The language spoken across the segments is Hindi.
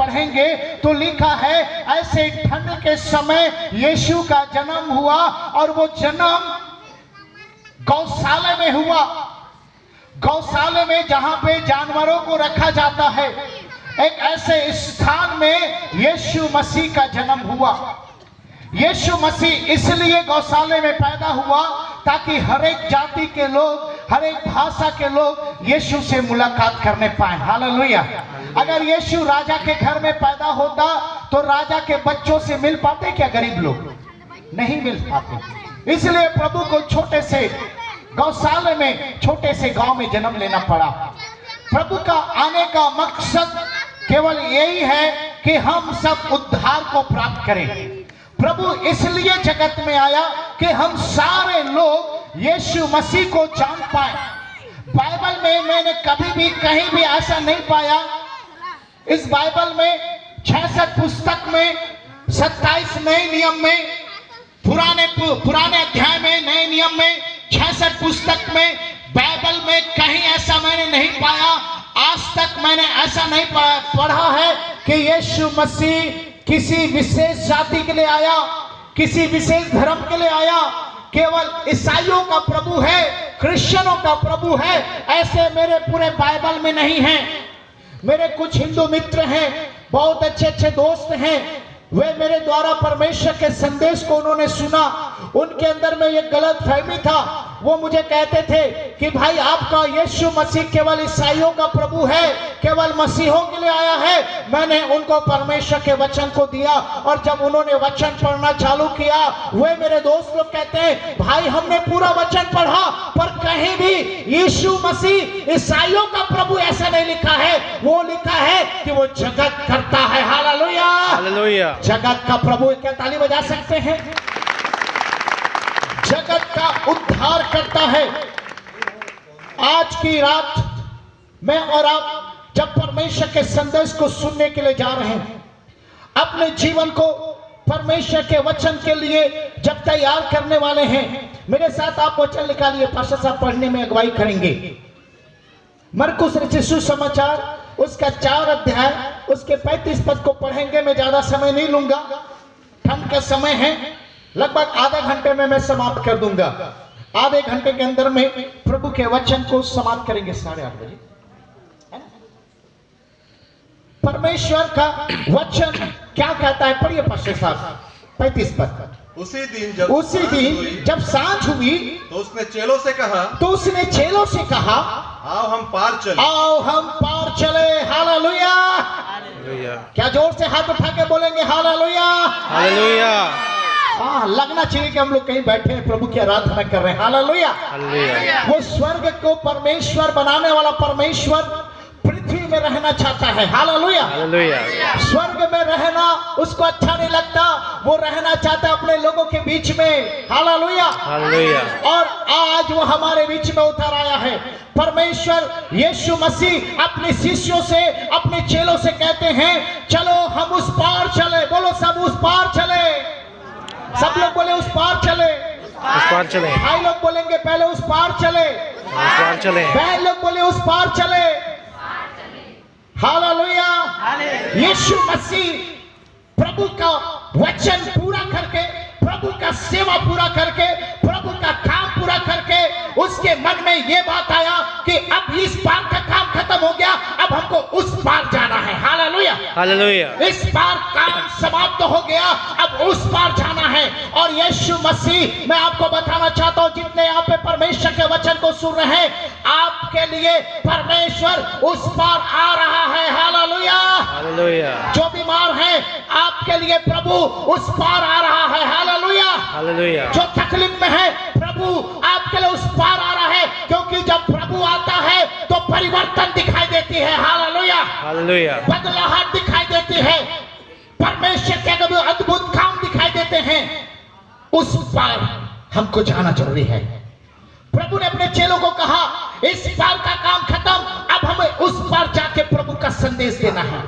पढ़ेंगे तो लिखा है ऐसे ठंड के समय यीशु का जन्म हुआ और वो जन्म गौशाला में हुआ। गौशाला में जहां पे जानवरों को रखा जाता है, एक ऐसे स्थान में यीशु मसीह का जन्म हुआ। यीशु मसीह इसलिए गौशाले में पैदा हुआ ताकि हर एक जाति के लोग, हर एक भाषा के लोग यीशु से मुलाकात करने पाए। हालेलुया। अगर यीशु राजा के घर में पैदा होता तो राजा के बच्चों से मिल पाते क्या गरीब लोग? नहीं मिल पाते। इसलिए प्रभु को छोटे से गौशाले में, छोटे से गांव में जन्म लेना पड़ा। प्रभु का आने का मकसद केवल यही है कि हम सब उद्धार को प्राप्त करें। प्रभु इसलिए जगत में आया कि हम सारे लोग यीशु मसीह को जान पाए। बाइबल में मैंने कभी भी कहीं भी ऐसा नहीं पाया। इस बाइबल में 66 पुस्तक में, 27 नए नियम में, पुराने अध्याय में, नए नियम में, 66 पुस्तक में, बाइबल में कहीं ऐसा मैंने नहीं पाया। आज तक मैंने ऐसा नहीं पढ़ा है कि यीशु मसीह किसी विशेष जाति के लिए आया, किसी विशेष धर्म के लिए आया। केवल ईसाइयों का प्रभु है, क्रिश्चियनों का प्रभु है, ऐसे मेरे पूरे बाइबल में नहीं है। मेरे कुछ हिंदू मित्र हैं, बहुत अच्छे अच्छे दोस्त हैं, वे मेरे द्वारा परमेश्वर के संदेश को उन्होंने सुना। उनके अंदर में ये गलत फहमी था। वो मुझे कहते थे कि भाई आपका यीशु मसीह केवल ईसाइयों का प्रभु है, केवल मसीहों के लिए आया है। मैंने उनको परमेश्वर के वचन को दिया और जब उन्होंने वचन पढ़ना चालू किया, वे मेरे दोस्त लोग कहते हैं भाई हमने पूरा वचन पढ़ा पर कहीं भी यीशु मसीह ईसाइयों का प्रभु ऐसा नहीं लिखा है। वो लिखा है कि वो जगत करता है। Hallelujah, hallelujah. जगत का प्रभु। क्या ताली बजा सकते हैं? जगत का उद्धार करता है। आज की रात मैं और आप जब परमेश्वर के संदेश को सुनने के लिए जा रहे हैं, अपने जीवन को परमेश्वर के वचन के लिए जब तैयार करने वाले हैं, मेरे साथ आप वचन निकालिए। पास्टर साहब पढ़ने में अगुवाई करेंगे। मरकुस रचित सुसमाचार उसका 4 अध्याय उसके 35 पद को पढ़ेंगे। मैं ज्यादा समय नहीं लूंगा, ठंड का समय है, लगभग आधा घंटे में मैं समाप्त कर दूंगा। आधे घंटे के अंदर में प्रभु के वचन को समाप्त करेंगे 8:30 बजे। परमेश्वर का वचन क्या कहता है? पढ़िए पास्टर साहब 35 पद। उसी दिन जब सांझ हुई तो उसने चेलों से कहा, आओ हम पार चले। हालेलुया। क्या जोर से हाथ उठा के बोलेंगे हालेलुया, हालेलुया। हाँ, लगना चाहिए कि हम लोग कहीं बैठे हैं, प्रभु की आराधना कर रहे हैं। हालेलुया। वो स्वर्ग को परमेश्वर बनाने वाला परमेश्वर पृथ्वी में रहना चाहता है। Hallelujah, hallelujah. स्वर्ग में रहना उसको अच्छा नहीं लगता, वो रहना चाहता है अपने लोगों के बीच में। Hallelujah, hallelujah. और आज वो हमारे बीच में उतर आया है। परमेश्वर यीशु मसीह अपने शिष्यों से, अपने चेलों से कहते हैं चलो हम उस पार चले। बोलो सब उस पार चले। सब लोग बोले उस पार चले, उस पार चले। भाई लोग बोलेंगे पहले उस पार चले, उस पार चले। बहन लोग बोले उस पार चले। हालेलुया। यीशु मसीह प्रभु का वचन पूरा करके, प्रभु का सेवा पूरा करके, प्रभु का काम पूरा करके उसके मन में ये बात आया कि अब इस पार का काम खत्म हो गया, अब हमको उस पार जाना है। Hallelujah, hallelujah. इस पार काम समाप्त हो गया, अब उस पार जाना है। और यीशु मसीह, मैं आपको बताना चाहता हूं जितने यहाँ पे परमेश्वर के वचन को सुन रहे हैं, आपके लिए परमेश्वर उस पार आ रहा है। Hallelujah, hallelujah. जो बीमार है आपके लिए प्रभु उस पार आ रहा है। Hallelujah, hallelujah. जो तकलीफ में है प्रभु आपके लिए उस पार आ रहा है, क्योंकि जब प्रभु आता है तो परिवर्तन दिखाई देती है। Hallelujah, hallelujah. बदलाहट दिखाई देती है, परमेश्वर के अद्भुत काम दिखाई देते हैं। उस पार हमको जाना जरूरी है। प्रभु ने अपने चेलों को कहा इस पार का काम खत्म, अब हमें उस पार जाके प्रभु का संदेश देना है।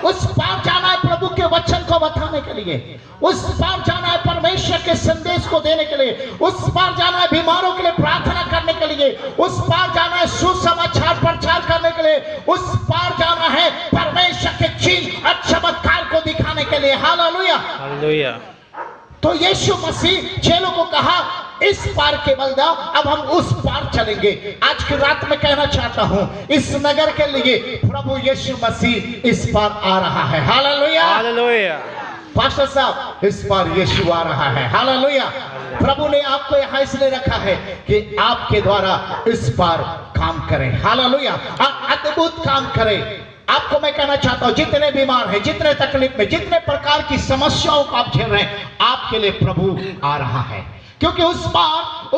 उस पार जाना है प्रभु के वचन को बताने के लिए, उस पार जाना है परमेश्वर के संदेश को देने के लिए, उस पार जाना है बीमारों के लिए प्रार्थना करने के लिए, उस पार जाना है सुसमाचार प्रचार करने के लिए, उस पार जाना है परमेश्वर के चिन्ह चले। हालेलुया। हालेलुया। तो यीशु मसीह चेलों को कहा इस पार के बलदा, अब हम उस पार चलेंगे। आज की रात में कहना चाहता हूं, इस नगर के लिए प्रभु यीशु मसीह इस पार आ रहा है। हालेलुया। हालेलुया। पास्टर साहब, इस पार यीशु आ रहा है। हालेलुया। प्रभु ने आपको यहाँ इसलिए रखा है कि आपके द्वारा इस पार काम करें। हालेलुया। अद्भुत काम करें। आपको मैं कहना चाहता हूं, जितने बीमार हैं, जितने तकलीफ में, जितने प्रकार की समस्याओं को आप झेल रहे हैं, आपके लिए प्रभु आ रहा है, क्योंकि उस पार